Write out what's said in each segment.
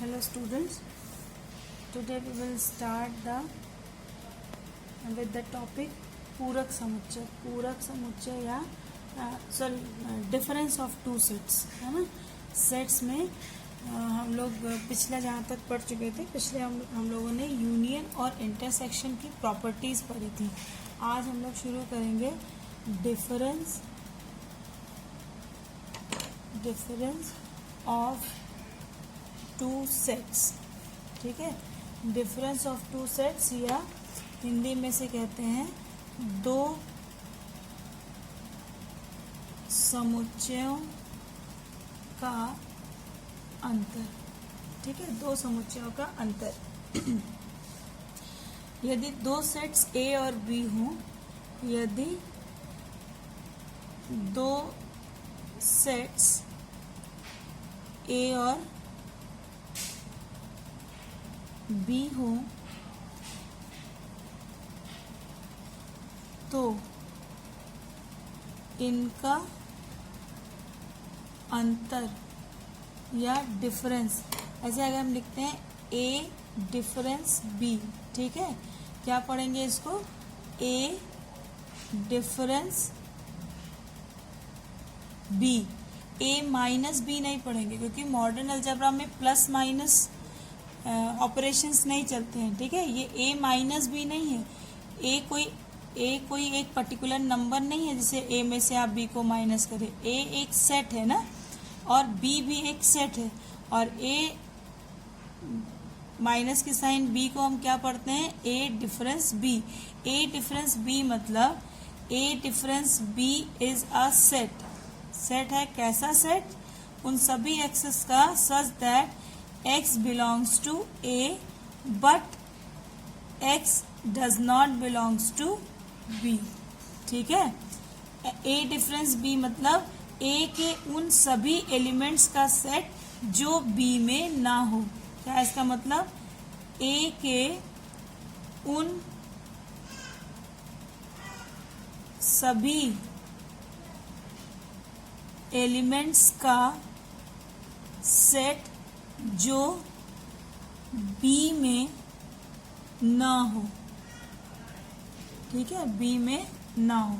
Hello students, today we will start with the topic पूरक समुच्चय या डिफरेंस ऑफ टू सेट्स, है ना। सेट्स में हम लोग पिछले जहाँ तक पढ़ चुके थे, पिछले हम लोगों ने यूनियन और इंटरसेक्शन की प्रॉपर्टीज पढ़ी थी। आज हम लोग शुरू करेंगे डिफरेंस ऑफ टू सेट्स। ठीक है, डिफरेंस ऑफ टू सेट्स या हिंदी में से कहते हैं दो समुच्चयों का अंतर। ठीक है, दो समुच्चयों का अंतर। यदि दो सेट्स ए और बी हों, यदि दो सेट्स ए और बी हो तो इनका अंतर या डिफरेंस, ऐसे अगर हम लिखते हैं ए डिफरेंस बी, ठीक है, क्या पढ़ेंगे इसको? ए डिफरेंस बी। ए माइनस बी नहीं पढ़ेंगे, क्योंकि मॉडर्न अलजेब्रा में प्लस माइनस ऑपरेशंस नहीं चलते हैं। ठीक है, ये ए माइनस बी नहीं है। ए कोई एक पर्टिकुलर नंबर नहीं है जिसे ए में से आप बी को माइनस करें। ए एक सेट है ना, और बी भी एक सेट है, और ए माइनस की साइन बी को हम क्या पढ़ते हैं? A difference B. A difference B मतलब A difference B is a set. Set है, कैसा सेट? उन सभी एक्सेस का, such that x belongs to A but x does not belongs to B। ठीक है, A डिफरेंस B मतलब A के उन सभी एलिमेंट्स का सेट जो B में ना हो। क्या इसका मतलब? A के उन सभी एलिमेंट्स का सेट जो बी में ना हो। ठीक है, बी में ना हो।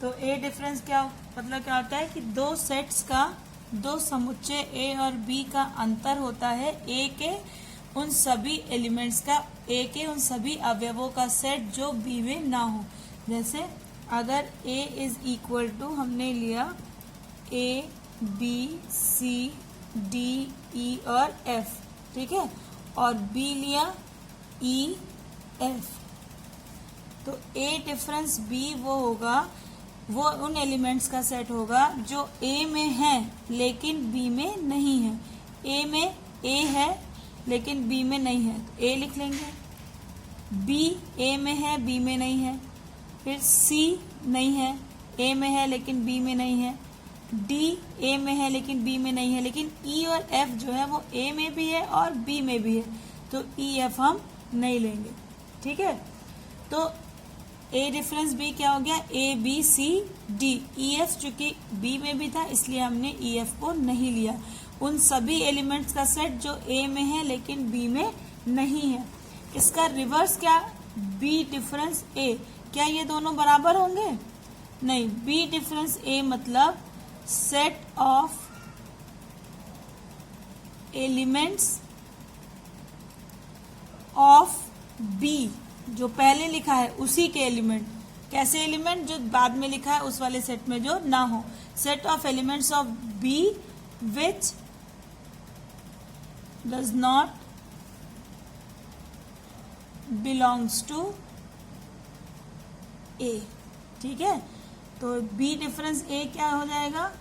तो ए डिफरेंस क्या मतलब क्या होता है कि दो सेट्स का, दो समुच्चय ए और बी का अंतर होता है ए के उन सभी एलिमेंट्स का, ए के उन सभी अवयवों का सेट जो बी में ना हो। जैसे अगर ए इज इक्वल टू, हमने लिया ए बी सी डी ई और एफ, ठीक है, और बी लिया ई एफ, तो ए डिफरेंस बी वो होगा, वो उन एलिमेंट्स का सेट होगा जो ए में है लेकिन बी में नहीं है। ए में ए है लेकिन बी में नहीं है, तो ए लिख लेंगे। बी ए में है, बी में नहीं है। फिर सी नहीं है, ए में है लेकिन बी में नहीं है। डी ए में है लेकिन बी में नहीं है, लेकिन ई और एफ जो है वो ए में भी है और बी में भी है, तो ई एफ हम नहीं लेंगे। ठीक है, तो ए डिफरेंस बी क्या हो गया? A B C D. E F चूंकि बी में भी था इसलिए हमने ई एफ को नहीं लिया। उन सभी एलिमेंट्स का सेट जो ए में है लेकिन बी में नहीं है। इसका रिवर्स क्या? बी डिफरेंस ए। क्या ये दोनों बराबर होंगे? नहीं। बी डिफरेंस ए मतलब set of elements of B, जो पहले लिखा है उसी के एलिमेंट। कैसे एलिमेंट? जो बाद में लिखा है उस वाले सेट में जो ना हो। Set of elements of B which does not belongs to A. ठीक है, तो बी डिफरेंस ए क्या हो जाएगा?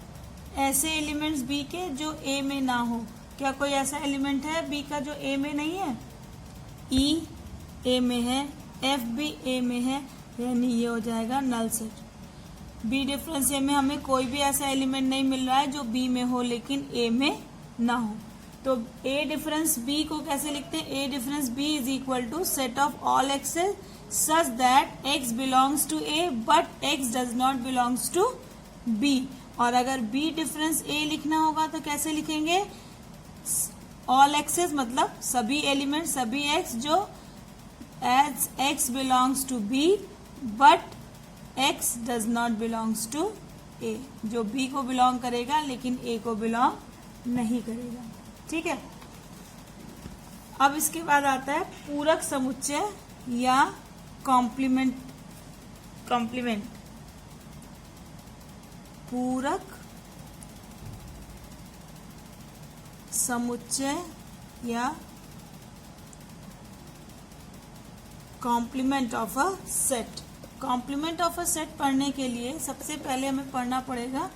ऐसे एलिमेंट्स बी के जो ए में ना हो। क्या कोई ऐसा एलिमेंट है बी का जो ए में नहीं है? ई ए में है, एफ भी ए में है, यानी ये हो जाएगा नल सेट। बी डिफरेंस ए में हमें कोई भी ऐसा एलिमेंट नहीं मिल रहा है जो बी में हो लेकिन ए में ना हो। तो ए डिफरेंस बी को कैसे लिखते हैं? A difference B is equal to set of all x's such that x belongs to A but x does not belongs to B। और अगर B डिफरेंस A लिखना होगा तो कैसे लिखेंगे? ऑल एक्सेस मतलब सभी एलिमेंट, सभी एक्स जो as x belongs to B but x does not belongs to A, जो बी को बिलोंग करेगा लेकिन ए को बिलोंग नहीं करेगा। ठीक है, अब इसके बाद आता है पूरक समुच्चय या कॉम्प्लीमेंट। पूरक समुच्चय या complement of a set. Complement of a set पढ़ने के लिए सबसे पहले हमें पढ़ना पड़ेगा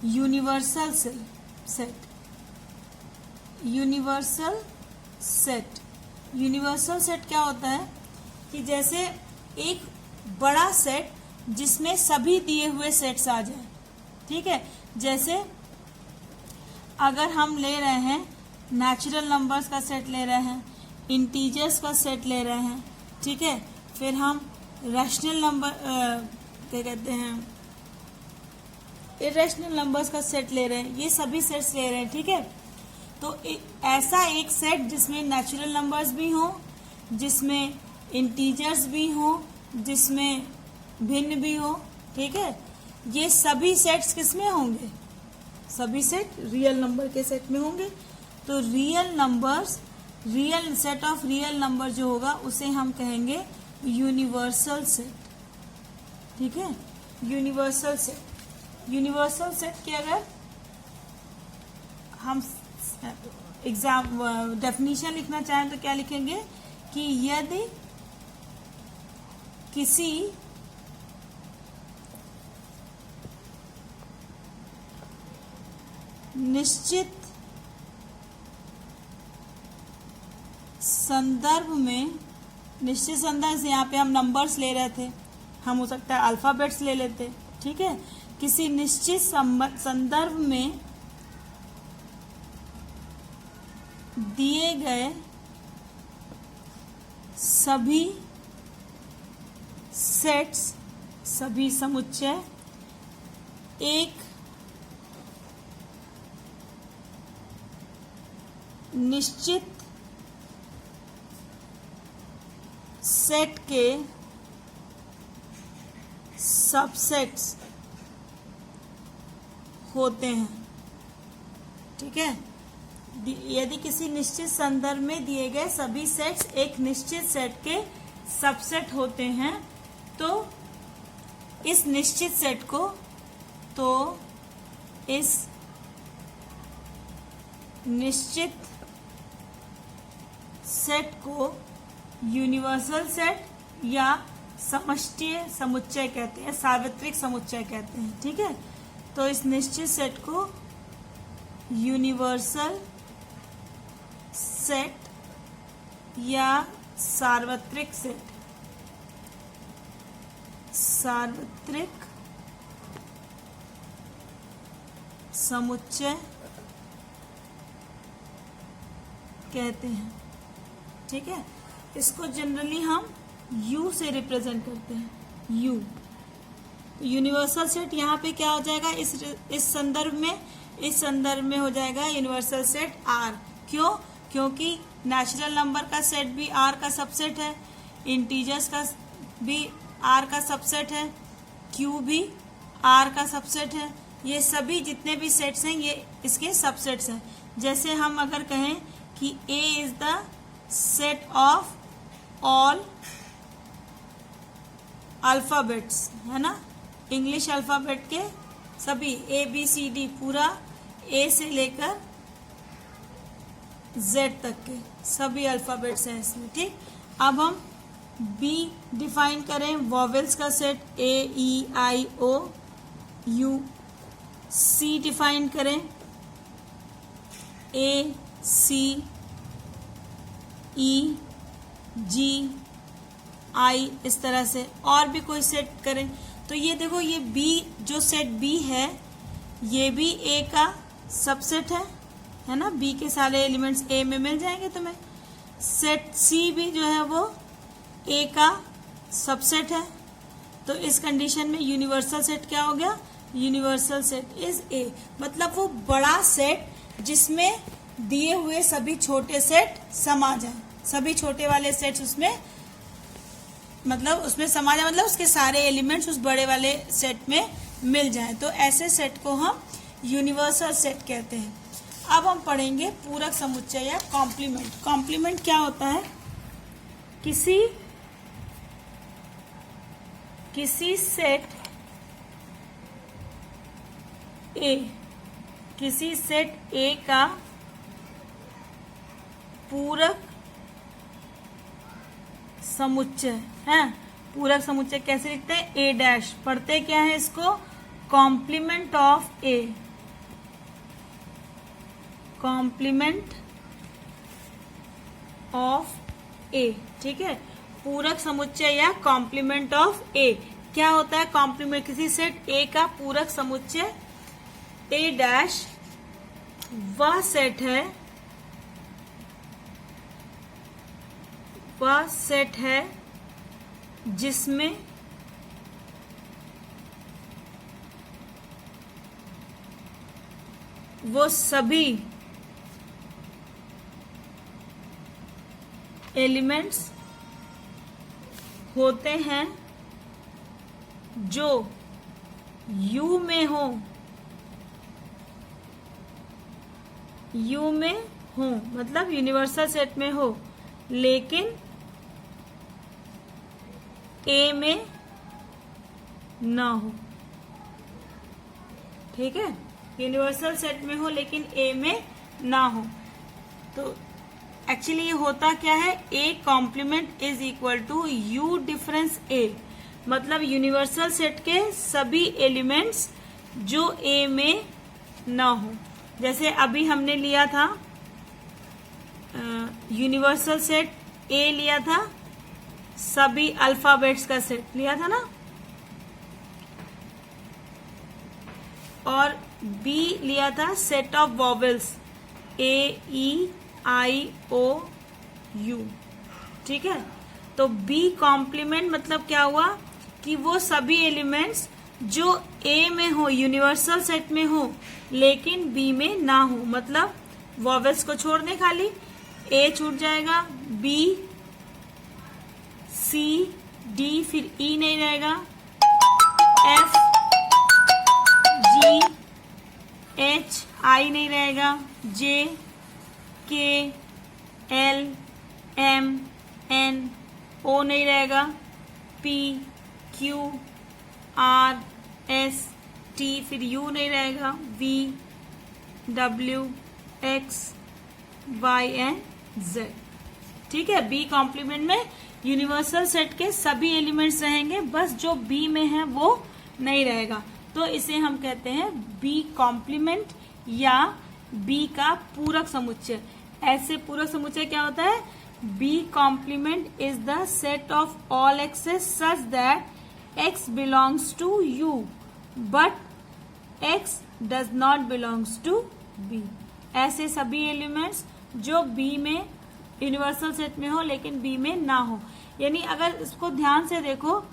universal set. Universal set, universal set क्या होता है कि जैसे एक बड़ा सेट जिसमें सभी दिए हुए सेट्स आ जाए। ठीक है, जैसे अगर हम ले रहे हैं नेचुरल नंबर्स का सेट ले रहे हैं, इंटीजर्स का सेट ले रहे हैं, ठीक है, फिर हम रैशनल नंबर क्या कहते हैं इरेशनल नंबर्स का सेट ले रहे हैं, ये सभी सेट्स ले रहे हैं। ठीक है, तो ऐसा एक सेट जिसमें नेचुरल नंबर्स भी हों, जिसमें इंटीजर्स भी हों, जिसमें भिन्न भी हो। ठीक है, ये सभी सेट्स किसमें होंगे? सभी सेट रियल नंबर के सेट में होंगे। तो real numbers, real set of real number जो होगा उसे हम कहेंगे यूनिवर्सल सेट। ठीक है, यूनिवर्सल सेट। यूनिवर्सल सेट की अगर हम डेफिनेशन लिखना चाहें तो क्या लिखेंगे कि यदि किसी निश्चित संदर्भ में, निश्चित संदर्भ से यहाँ पे हम नंबर्स ले रहे थे, हम हो सकता है अल्फाबेट्स ले लेते। ठीक है, किसी निश्चित संदर्भ में दिए गए सभी सेट्स, सभी समुच्चय एक निश्चित सेट के सबसेट्स होते हैं। ठीक है, यदि किसी निश्चित संदर्भ में दिए गए सभी सेट्स एक निश्चित सेट के सबसेट होते हैं तो इस निश्चित सेट को, तो इस निश्चित सेट को यूनिवर्सल सेट या समष्टीय समुच्चय कहते हैं, सार्वत्रिक समुच्चय कहते हैं। ठीक है, तो इस निश्चित सेट को यूनिवर्सल सेट या सार्वत्रिक सेट, सार्वत्रिक समुच्चय कहते हैं। ठीक है, इसको जनरली हम U से रिप्रेजेंट करते हैं, U। यूनिवर्सल सेट यहाँ पे क्या हो जाएगा इस संदर्भ में हो जाएगा यूनिवर्सल सेट R। क्यों? क्योंकि नेचुरल नंबर का सेट भी R का सबसेट है, इंटीजर्स का भी R का सबसेट है, Q भी R का सबसेट है। ये सभी जितने भी सेट्स हैं ये इसके सबसेट्स हैं। जैसे हम अगर कहें कि A is the set of all alphabets, है ना, इंग्लिश अल्फाबेट के सभी ABCD पूरा A से लेकर Z तक के सभी अल्फाबेट्स हैं इसमें। ठीक, अब हम B डिफाइन करें, वॉवेल्स का सेट AEIOU। C डिफाइन करें ACEGI। इस तरह से और भी कोई सेट करें तो ये देखो, ये B जो सेट B है ये भी A का सबसेट है ना, B के सारे एलिमेंट्स A में मिल जाएंगे तुम्हें। सेट C भी जो है वो A का सबसेट है। तो इस कंडीशन में यूनिवर्सल सेट क्या हो गया? Universal set is A। मतलब वो बड़ा सेट जिसमें दिए हुए सभी छोटे सेट समा जाए, सभी छोटे वाले सेट्स उसमें मतलब उसमें समा जाए, मतलब उसके सारे एलिमेंट्स उस बड़े वाले सेट में मिल जाए, तो ऐसे सेट को हम यूनिवर्सल सेट कहते हैं। अब हम पढ़ेंगे पूरक समुच्चय या कॉम्प्लीमेंट। कॉम्प्लीमेंट क्या होता है? किसी सेट ए का पूरक समुच्चय है। पूरक समुच्चय कैसे लिखते हैं? ए डैश, पढ़ते क्या है इसको? Complement of A, complement of A, ठीक है। पूरक समुच्चय या कॉम्प्लीमेंट ऑफ ए क्या होता है? कॉम्प्लीमेंट, किसी सेट ए का पूरक समुच्चय ए डैश वह सेट है जिसमें वो सभी एलिमेंट्स होते हैं जो U में हो, मतलब यूनिवर्सल सेट में हो, लेकिन ए में ना हो, ठीक है। यूनिवर्सल सेट में हो लेकिन ए में ना हो। तो एक्चुअली ये होता क्या है? A complement is equal to U difference A, मतलब यूनिवर्सल सेट के सभी एलिमेंट्स जो ए में ना हो। जैसे अभी हमने लिया था यूनिवर्सल सेट ए लिया था, सभी अल्फाबेट्स का सेट लिया था ना, और बी लिया था set of vowels A E I O U, ठीक है। तो बी कॉम्प्लीमेंट मतलब क्या हुआ कि वो सभी एलिमेंट्स जो ए में हो, यूनिवर्सल सेट में हो, लेकिन बी में ना हो, मतलब वॉवेल्स को छोड़ दें, खाली ए छूट जाएगा, बी सी डी, फिर ई नहीं रहेगा, एफ जी एच आई नहीं रहेगा, जे के एल एम एन ओ नहीं रहेगा, P Q R S T, फिर यू नहीं रहेगा, V W X Y and Z, ठीक है। बी कॉम्प्लीमेंट में यूनिवर्सल सेट के सभी एलिमेंट्स रहेंगे, बस जो बी में है वो नहीं रहेगा, तो इसे हम कहते हैं बी कॉम्प्लीमेंट या बी का पूरक समुच्चय। ऐसे पूरक समुच्चय क्या होता है? B complement is the set of all x's such that x belongs to U but x does not belongs to B. ऐसे सभी एलिमेंट्स जो बी में यूनिवर्सल सेट में हो लेकिन बी में ना हो, यानी अगर इसको ध्यान से देखो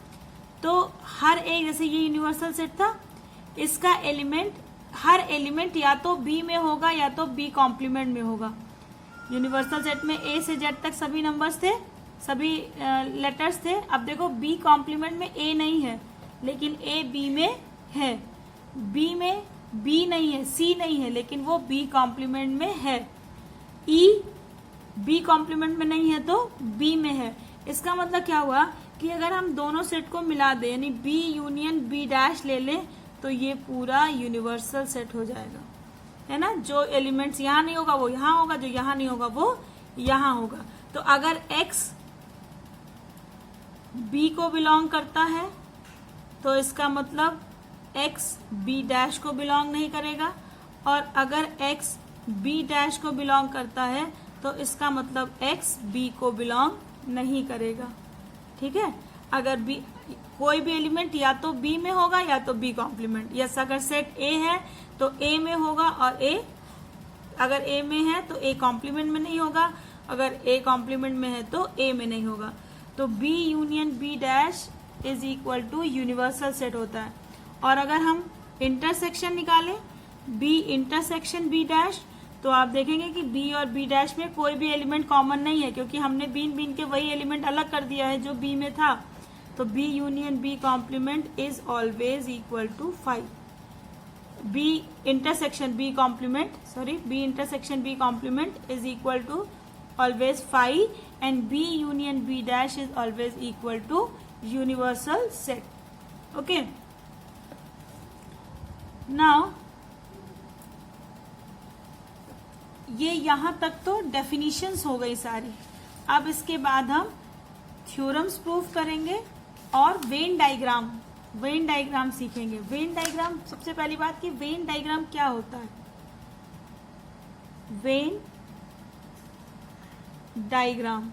तो हर एक, जैसे ये यूनिवर्सल सेट था, इसका एलिमेंट, हर एलिमेंट या तो बी में होगा या तो बी कॉम्प्लीमेंट में होगा। यूनिवर्सल सेट में ए से जेड तक सभी नंबर्स थे, सभी लेटर्स थे। अब देखो बी कॉम्प्लीमेंट में ए नहीं है लेकिन ए बी में है, बी में बी नहीं है, सी नहीं है, लेकिन वो बी कॉम्प्लीमेंट में है, ई बी कॉम्प्लीमेंट में नहीं है तो बी में है। इसका मतलब क्या हुआ कि अगर हम दोनों सेट को मिला दें, यानी बी यूनियन बी डैश ले लें, तो ये पूरा यूनिवर्सल सेट हो जाएगा, है ना। जो एलिमेंट्स यहाँ नहीं होगा वो यहाँ होगा, जो यहाँ नहीं होगा वो यहाँ होगा। तो अगर x b को बिलोंग करता है तो इसका मतलब x b डैश को बिलोंग नहीं करेगा, और अगर x b डैश को बिलोंग करता है तो इसका मतलब x b को बिलोंग नहीं करेगा, ठीक है। अगर b कोई भी एलिमेंट या तो b में होगा या तो b कॉम्प्लीमेंट, यस अगर सेट a है तो a में होगा, और a अगर a में है तो a कॉम्प्लीमेंट में नहीं होगा, अगर a कॉम्प्लीमेंट में है तो a में नहीं होगा। तो b union b dash is equal to universal set होता है। और अगर हम इंटरसेक्शन निकालें b इंटरसेक्शन b डैश, तो आप देखेंगे कि बी और बी डैश में कोई भी एलिमेंट कॉमन नहीं है, क्योंकि हमने बीन के वही एलिमेंट अलग कर दिया है जो बी में था। तो B union B complement is always equal to 5। B intersection B complement is equal to always 5 and B union B dash is always equal to universal set. Okay, now ये यहां तक तो डेफिनेशंस हो गई सारी। अब इसके बाद हम थ्योरम्स प्रूव करेंगे और वेन डायग्राम सीखेंगे। वेन डायग्राम, सबसे पहली बात कि वेन डायग्राम क्या होता है। वेन डायग्राम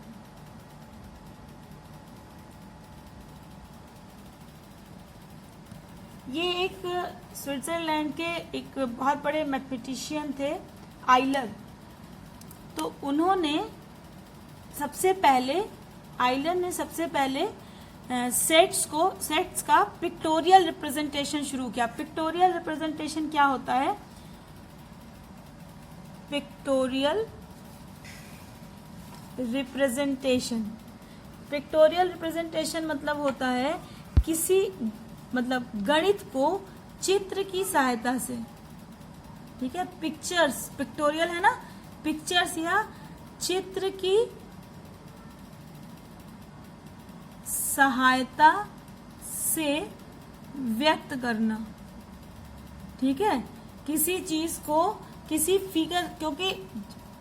ये एक स्विट्जरलैंड के एक बहुत बड़े मैथमेटिशियन थे, आइलर। तो उन्होंने सबसे पहले सेट्स का पिक्टोरियल रिप्रेजेंटेशन शुरू किया। पिक्टोरियल रिप्रेजेंटेशन क्या होता है? पिक्टोरियल रिप्रेजेंटेशन मतलब होता है गणित को चित्र की सहायता से, ठीक है। पिक्टोरियल है ना, पिक्चर्स या चित्र की सहायता से व्यक्त करना, ठीक है। किसी चीज को, किसी फिगर, क्योंकि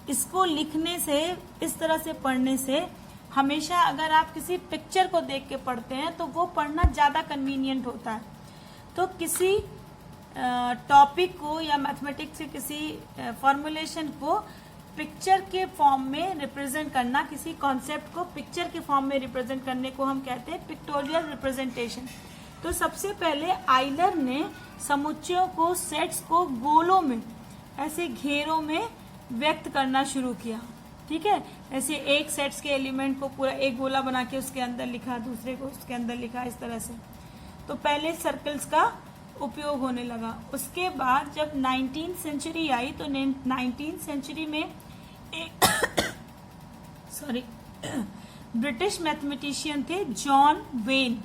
इसको लिखने से, इस तरह से पढ़ने से, हमेशा अगर आप किसी पिक्चर को देख के पढ़ते हैं तो वो पढ़ना ज़्यादा कन्वीनियंट होता है। तो किसी टॉपिक को या मैथमेटिक्स के किसी फॉर्मूलेशन को पिक्चर के फॉर्म में रिप्रेजेंट करना, किसी कॉन्सेप्ट को पिक्चर के फॉर्म में रिप्रेजेंट करने को हम कहते हैं पिक्टोरियल रिप्रेजेंटेशन। तो सबसे पहले आइलर ने समुच्चयों को, सेट्स को गोलों में, ऐसे घेरों में व्यक्त करना शुरू किया, ठीक है। ऐसे एक सेट्स के एलिमेंट को पूरा एक गोला बना के उसके अंदर लिखा, दूसरे को उसके अंदर लिखा, इस तरह से। तो पहले सर्कल्स का उपयोग होने लगा। उसके बाद जब 19th सेंचुरी आई तो 19th सेंचुरी में एक ब्रिटिश मैथमेटिशियन थे जॉन वेन,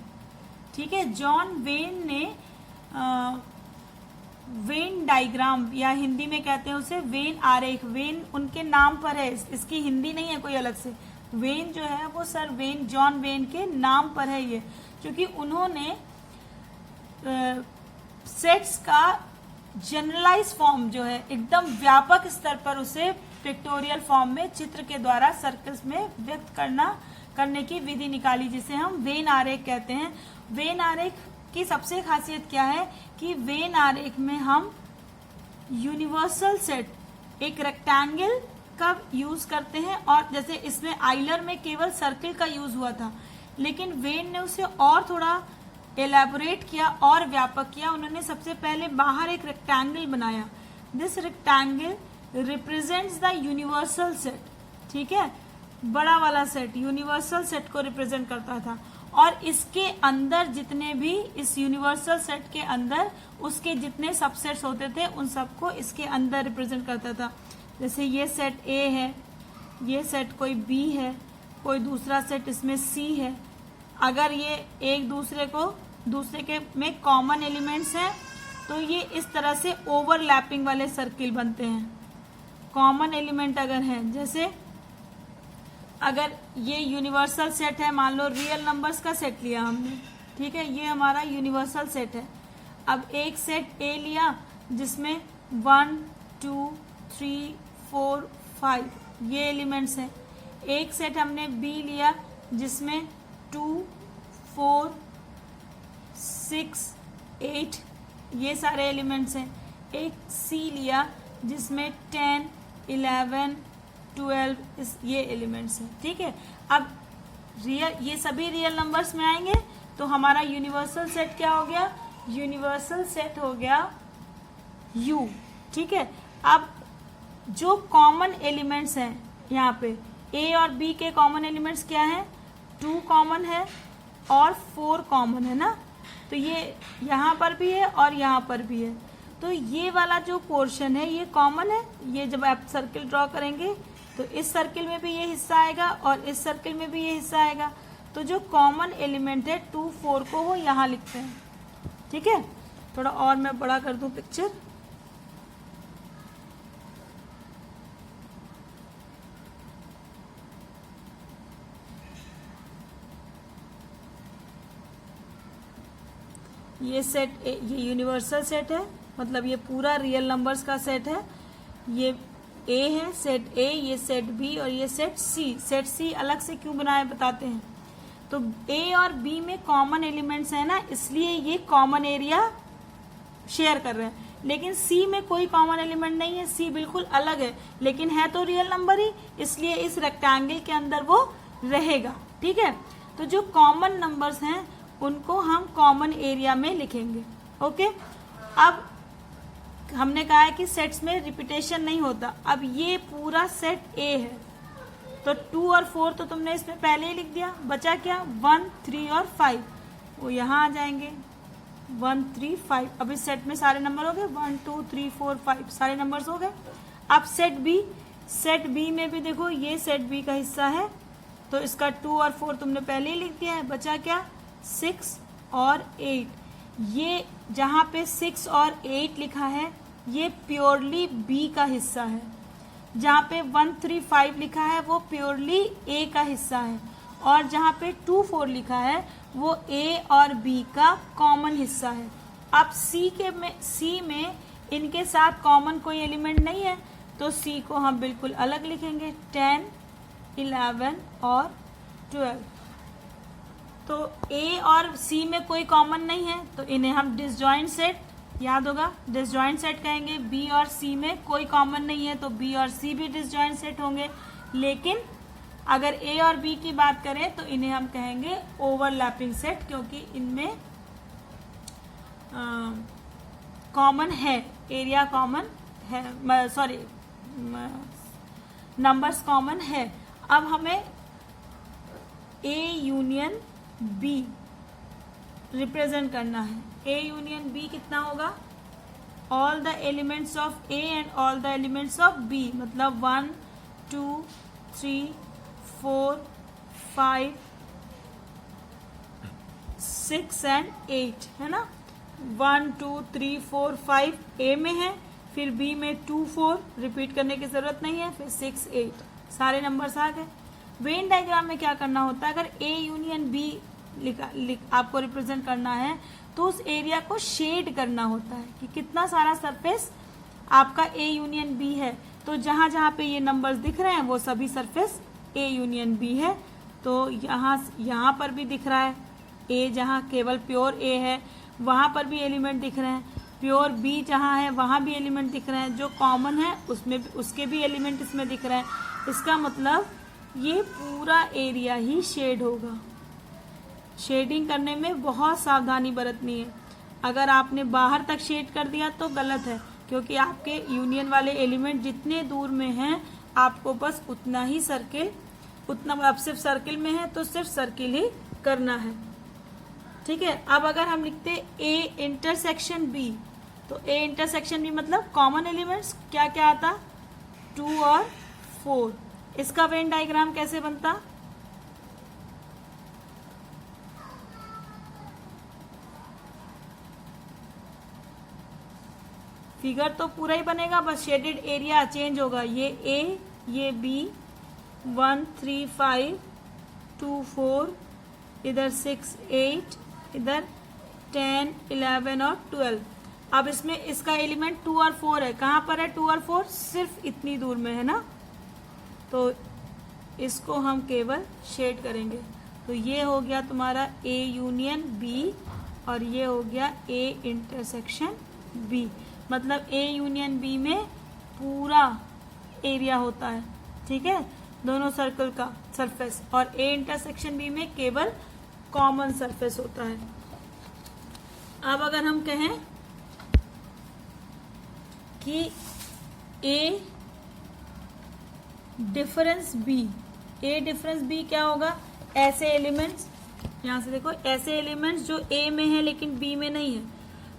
ठीक है। जॉन वेन ने वेन डायग्राम, या हिंदी में कहते हैं उसे वेन आरेख, वेन उनके नाम पर है, इसकी हिंदी नहीं है कोई अलग से। वेन जो है वो सर वेन, जॉन वेन के नाम पर है ये, क्योंकि उन्होंने सेट्स का जनरलाइज फॉर्म जो है, एकदम व्यापक स्तर पर उसे पिक्टोरियल फॉर्म में, चित्र के द्वारा सर्कल्स में व्यक्त करने की विधि निकाली, जिसे हम वेन आरेख कहते हैं। वेन आरेख की सबसे खासियत क्या है कि वेन आरेख में हम यूनिवर्सल सेट, एक रेक्टेंगल का यूज करते हैं, और जैसे इसमें आइलर में केवल सर्कल का यूज हुआ था, लेकिन वेन ने उसे और थोड़ा एलैबोरेट किया और व्यापक किया। उन्होंने सबसे पहले बाहर एक रेक्टेंगल बनाया। This rectangle represents the universal set, ठीक है। बड़ा वाला सेट यूनिवर्सल सेट को रिप्रेजेंट करता था, और इसके अंदर जितने भी, इस यूनिवर्सल सेट के अंदर उसके जितने सबसेट्स होते थे उन सबको इसके अंदर रिप्रेजेंट करता था। जैसे ये सेट ए है, ये सेट कोई बी है, कोई दूसरा सेट इसमें सी है। अगर ये एक दूसरे के में कॉमन एलिमेंट्स हैं तो ये इस तरह से ओवरलैपिंग वाले सर्किल बनते हैं। कॉमन एलिमेंट अगर हैं, जैसे अगर ये यूनिवर्सल सेट है, मान लो रियल नंबर्स का सेट लिया हमने, ठीक है, ये हमारा यूनिवर्सल सेट है। अब एक सेट ए लिया जिसमें 1 2 3 4 5 ये एलिमेंट्स हैं। एक सेट हमने बी लिया जिसमें 2 4 6 8 ये सारे एलिमेंट्स हैं। एक सी लिया जिसमें 10 11 12 ये एलिमेंट्स हैं, ठीक है। अब ये सभी रियल नंबर्स में आएंगे तो हमारा यूनिवर्सल सेट क्या हो गया? यूनिवर्सल सेट हो गया U, ठीक है। अब जो कॉमन एलिमेंट्स हैं यहाँ पे A और B के कॉमन एलिमेंट्स क्या हैं? 2 कॉमन है और 4 कॉमन है ना, तो ये यहाँ पर भी है और यहाँ पर भी है। तो ये वाला जो पोर्शन है ये कॉमन है। ये जब आप सर्किल ड्रॉ करेंगे तो इस सर्किल में भी ये हिस्सा आएगा और इस सर्किल में भी ये हिस्सा आएगा। तो जो कॉमन एलिमेंट है 2, 4 को वो यहाँ लिखते हैं। ठीक है, थोड़ा और मैं बड़ा कर दूं पिक्चर। ये सेट ये यूनिवर्सल सेट है, मतलब ये पूरा रियल नंबर्स का सेट है। ये ए है, सेट ए, ये सेट बी और ये सेट सी। सेट सी अलग से क्यों बनाए बताते हैं। तो ए और बी में कॉमन एलिमेंट्स है ना, इसलिए ये कॉमन एरिया शेयर कर रहे हैं। लेकिन सी में कोई कॉमन एलिमेंट नहीं है, सी बिल्कुल अलग है, लेकिन है तो रियल नंबर ही, इसलिए इस रेक्टेंगल के अंदर वो रहेगा। ठीक है, तो जो कॉमन नंबर्स हैं उनको हम कॉमन एरिया में लिखेंगे। ओके, अब हमने कहा है कि सेट्स में रिपीटेशन नहीं होता। अब ये पूरा सेट ए है, तो 2 और 4 तो तुमने इसमें पहले ही लिख दिया। बचा क्या, 1, 3 और 5, वो यहाँ आ जाएंगे। 1, 3, 5। अब इस सेट में सारे नंबर हो गए, 1, 2, 3, 4, 5 सारे नंबर्स हो गए। अब सेट बी में भी देखो ये सेट बी का हिस्सा है, तो इसका 2 और 4 तुमने पहले ही लिख दिया है। बचा क्या, 6 और 8। ये जहाँ पे 6 और 8 लिखा है ये प्योरली बी का हिस्सा है। जहाँ पे 1, 3, 5 लिखा है वो प्योरली ए का हिस्सा है। और जहाँ पे 2, 4 लिखा है वो ए और बी का कॉमन हिस्सा है। अब सी में इनके साथ कॉमन कोई एलिमेंट नहीं है, तो सी को हम बिल्कुल अलग लिखेंगे, 10, 11 और 12। तो ए और सी में कोई कॉमन नहीं है, तो इन्हें हम डिसजॉइंट सेट, याद होगा डिसजॉइंट सेट कहेंगे। बी और सी में कोई कॉमन नहीं है, तो बी और सी भी डिसजॉइंट सेट होंगे। लेकिन अगर ए और बी की बात करें तो इन्हें हम कहेंगे ओवरलैपिंग सेट, क्योंकि इनमें कॉमन है, एरिया कॉमन है, सॉरी नंबर्स कॉमन है। अब हमें ए यूनियन बी रिप्रेजेंट करना है। ए यूनियन बी कितना होगा, all the elements of A and all the elements of B, मतलब 1, 2, 3, 4, 5, 6 एंड 8 है ना। 1, 2, 3, 4, 5 ए में है, फिर बी में 2, 4 रिपीट करने की जरूरत नहीं है, फिर 6, 8 सारे नंबर्स आ गए। वेन डायग्राम में क्या करना होता है, अगर ए यूनियन बी आपको रिप्रेजेंट करना है तो उस एरिया को शेड करना होता है कि कितना सारा सरफेस आपका ए यूनियन बी है। तो जहां जहां पे ये नंबर्स दिख रहे हैं वो सभी सरफेस ए यूनियन बी है। तो यहाँ पर भी दिख रहा है ए, जहाँ केवल प्योर ए है वहाँ पर भी एलिमेंट दिख रहे हैं। प्योर बी जहाँ है वहाँ भी एलिमेंट दिख रहे हैं। जो कॉमन है उसमें उसके भी एलिमेंट इसमें दिख रहे हैं। इसका मतलब ये पूरा एरिया ही शेड होगा। शेडिंग करने में बहुत सावधानी बरतनी है। अगर आपने बाहर तक शेड कर दिया तो गलत है, क्योंकि आपके यूनियन वाले एलिमेंट जितने दूर में हैं आपको बस उतना ही सर्किल, उतना आप सिर्फ सर्किल में है तो सिर्फ सर्किल ही करना है। ठीक है, अब अगर हम लिखते ए इंटरसेक्शन बी, तो ए इंटरसेक्शन बी मतलब कॉमन एलिमेंट्स क्या क्या आता, 2 और 4। इसका वेन डायग्राम कैसे बनता, फिगर तो पूरा ही बनेगा, बस शेडेड एरिया चेंज होगा। ये ए, ये बी, 1, 3, 5, 2, 4, इधर 6, 8, इधर 10, 11 और 12। अब इसमें इसका एलिमेंट 2 और 4 है। कहाँ पर है 2 और 4, सिर्फ इतनी दूर में है ना, तो इसको हम केवल शेड करेंगे। तो ये हो गया तुम्हारा ए यूनियन बी और ये हो गया ए इंटरसेक्शन बी। मतलब ए यूनियन बी में पूरा एरिया होता है, ठीक है, दोनों सर्कल का सरफेस, और ए इंटरसेक्शन बी में केवल कॉमन सरफेस होता है। अब अगर हम कहें कि ए difference B, A difference B क्या होगा, ऐसे एलिमेंट्स, यहां से देखो ऐसे एलिमेंट्स जो ए में है लेकिन बी में नहीं है।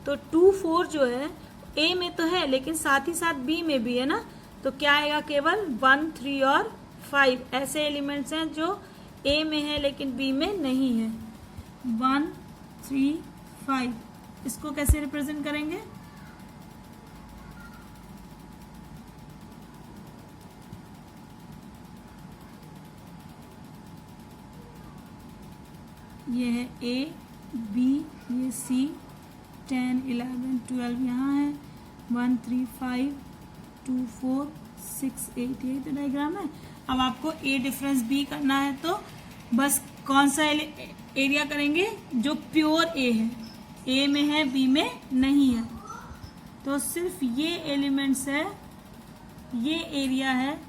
तो 2, 4 जो है ए में तो है लेकिन साथ ही साथ बी में भी है ना, तो क्या आएगा, केवल 1, 3 और 5 ऐसे एलिमेंट्स हैं जो ए में है लेकिन बी में नहीं है। 1, 3, 5 इसको कैसे रिप्रेजेंट करेंगे, ये है ए, बी, ये सी, 10, 11, 12 यहाँ है, 1, 3, 5, 2, 4, 6, 8 यही तो डायग्राम है। अब आपको ए डिफरेंस बी करना है तो बस कौन सा एरिया करेंगे, जो प्योर ए है, ए में है बी में नहीं है, तो सिर्फ ये एलिमेंट्स है, ये एरिया है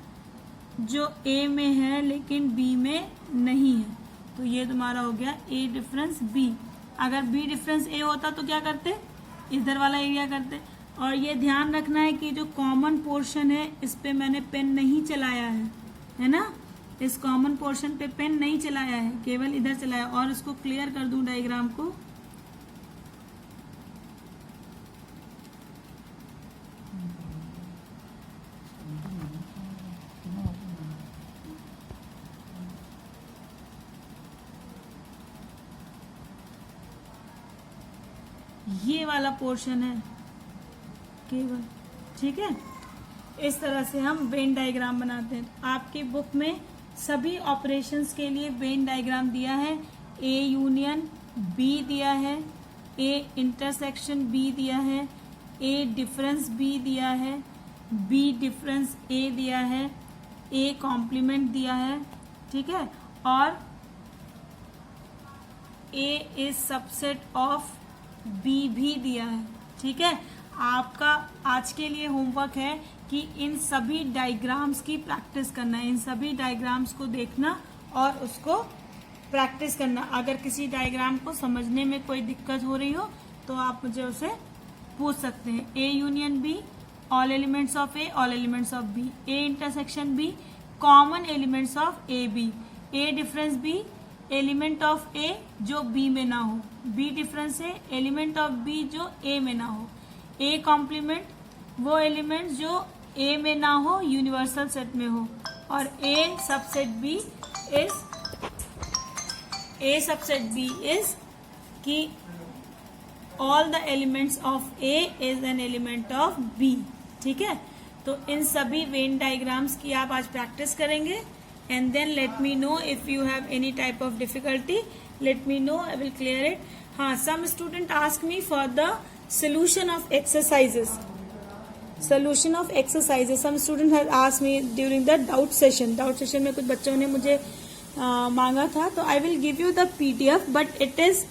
जो ए में है लेकिन बी में नहीं है, तो ये तुम्हारा हो गया ए डिफरेंस बी। अगर बी डिफरेंस ए होता तो क्या करते, इधर वाला एरिया करते। और ये ध्यान रखना है कि जो कॉमन पोर्शन है इस पे मैंने पेन नहीं चलाया है ना, इस कॉमन पोर्शन पे पेन नहीं चलाया है, केवल इधर चलाया। और इसको क्लियर कर दूं डायग्राम को, ये वाला पोर्शन है केवल, ठीक है। इस तरह से हम वेन डायग्राम बनाते हैं। आपकी बुक में सभी ऑपरेशंस के लिए वेन डायग्राम दिया है, ए यूनियन बी दिया है, ए इंटरसेक्शन बी दिया है, ए डिफरेंस बी दिया है, बी डिफरेंस ए दिया है, ए कॉम्प्लीमेंट दिया है, ठीक है, और ए इज सबसेट ऑफ बी भी दिया है, ठीक है। आपका आज के लिए होमवर्क है कि इन सभी डायग्राम्स की प्रैक्टिस करना है, इन सभी डायग्राम्स को देखना और उसको प्रैक्टिस करना। अगर किसी डायग्राम को समझने में कोई दिक्कत हो रही हो तो आप मुझे उसे पूछ सकते हैं। A union B, all elements of A, all elements of B, A intersection B, common elements of A B, A difference B, element of A जो बी में ना हो, बी डिफरेंस है, एलिमेंट ऑफ बी जो A में ना हो, A complement वो एलिमेंट जो ए में ना हो यूनिवर्सल सेट में हो, और ए सबसेट बी इज कि all the elements of A is an element of B, ठीक है। तो इन सभी वेन डायग्राम्स की आप आज प्रैक्टिस करेंगे and then let me know if you have any type of difficulty, let me know, I will clear it. Some student ask me for the solution of exercises. Some student has asked me during the doubt session में कुछ बच्चों ने मुझे मांगा था, तो I will give you the PDF, but it is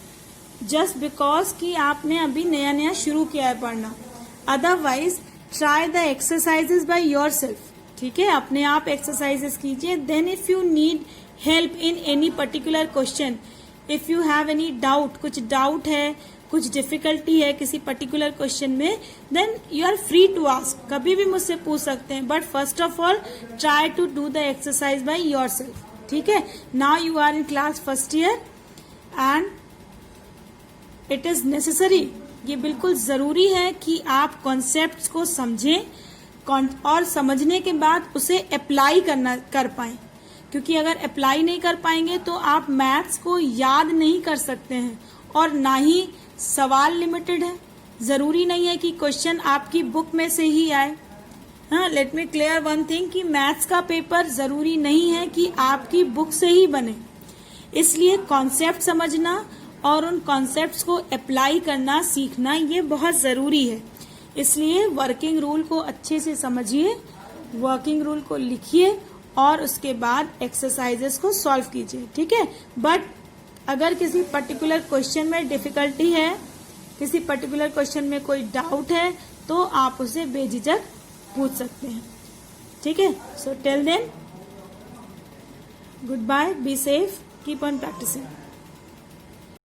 just because कि आपने अभी नया शुरू किया है पढ़ना, otherwise try the exercises by yourself, ठीक है। अपने आप एक्सरसाइजेस कीजिए। Then if you need help in any particular question, if you have any doubt, कुछ डाउट है, कुछ डिफिकल्टी है किसी पर्टिकुलर क्वेश्चन में, then you are free to ask, कभी भी मुझसे पूछ सकते हैं। But first of all try to do the exercise by yourself, ठीक है। Now you are in class first year and it is necessary, ये बिल्कुल जरूरी है कि आप कॉन्सेप्ट्स को समझें और समझने के बाद उसे अप्लाई कर पाएं, क्योंकि अगर अप्लाई नहीं कर पाएंगे तो आप मैथ्स को याद नहीं कर सकते हैं। और ना ही सवाल लिमिटेड है, जरूरी नहीं है कि क्वेश्चन आपकी बुक में से ही आए। हाँ, let me clear one thing कि मैथ्स का पेपर जरूरी नहीं है कि आपकी बुक से ही बने, इसलिए कॉन्सेप्ट समझना और उन कॉन्सेप्ट्स को अप्लाई करना सीखना ये बहुत जरूरी है। इसलिए वर्किंग रूल को अच्छे से समझिए, वर्किंग रूल को लिखिए और उसके बाद एक्सरसाइजेस को सॉल्व कीजिए, ठीक है। बट अगर किसी पर्टिकुलर क्वेश्चन में डिफिकल्टी है, किसी पर्टिकुलर क्वेश्चन में कोई डाउट है, तो आप उसे बेझिझक पूछ सकते हैं, ठीक है। So till then, good bye, be safe, keep on practising.